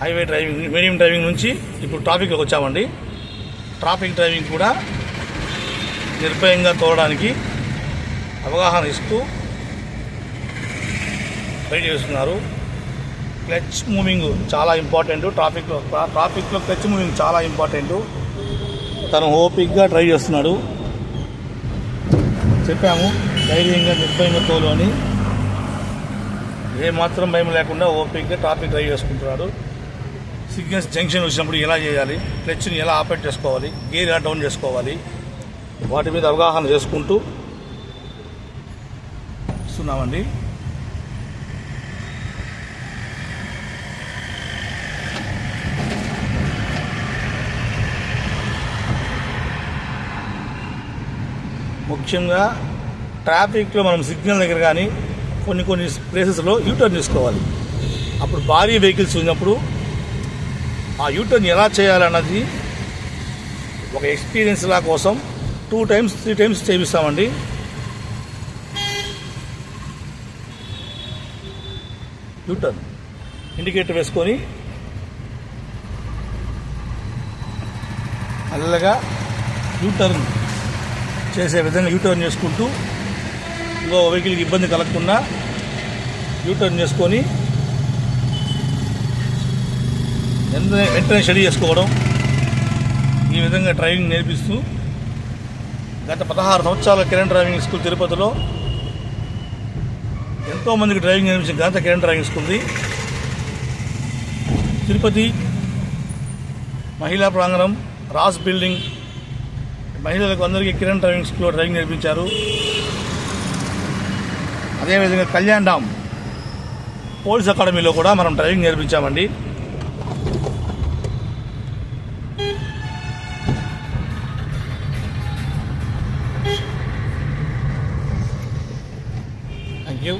Highway driving, medium driving నుంచి ఇప్పుడు ట్రాఫిక్లోకి వచ్చామండి. ట్రాఫిక్ డ్రైవింగ్ కూడా నిర్భయంగా తోలడానికి అవగాహన ఇస్తూ ట్రై చేస్తున్నారు. క్లచ్ మూవింగ్ చాలా ఇంపార్టెంట్. ట్రాఫిక్లో క్లచ్ మూవింగ్ చాలా ఇంపార్టెంట్. తను ఓపిక్గా ట్రై చేస్తున్నాడు. చెప్పాము ధైర్యంగా నిర్భయంగా తోలు అని. ఏమాత్రం భయం లేకుండా ఓపిక్గా ట్రాఫిక్ డ్రైవ్ చేసుకుంటున్నాడు. సిగ్నల్స్ జంక్షన్ వచ్చినప్పుడు ఎలా చేయాలి, క్లచ్ని ఎలా ఆపరేట్ చేసుకోవాలి, గేర్ ఎలా డౌన్ చేసుకోవాలి, వాటి మీద అవగాహన చేసుకుంటూ ఇస్తున్నామండి. ముఖ్యంగా ట్రాఫిక్లో మనం సిగ్నల్ దగ్గర కానీ కొన్ని ప్లేసెస్లో యూటర్న్ తీసుకోవాలి. అప్పుడు భారీ వెహికల్స్ ఉన్నప్పుడు ఆ యూటర్న్ ఎలా చేయాలన్నది ఒక ఎక్స్పీరియన్స్ లా కోసం 2 times 3 times చేపిస్తామండి. యూటర్న్ ఇండికేటర్ వేసుకొని మెల్లగా యూటర్న్ చేసే విధంగా యూటర్న్ చేసుకుంటూ ఇంకో వెహికల్కి ఇబ్బంది కలగకుండా యూటర్న్ చేసుకొని వెంటనే స్టడీ చేసుకోవడం, ఈ విధంగా డ్రైవింగ్ నేర్పిస్తూ గత 16 సంవత్సరాల కిరణ్ డ్రైవింగ్ స్కూల్ తిరుపతిలో ఎంతోమందికి డ్రైవింగ్ నేర్పించిన ఘనత కిరణ్ డ్రైవింగ్ స్కూల్ది. తిరుపతి మహిళా ప్రాంగణం, రాస్ బిల్డింగ్, మహిళలకు అందరికీ కిరణ్ డ్రైవింగ్ స్కూల్లో డ్రైవింగ్ నేర్పించారు. అదేవిధంగా కళ్యాణ్ డామ్ పోలీస్ అకాడమీలో కూడా మనం డ్రైవింగ్ నేర్పించామండి. Thank you.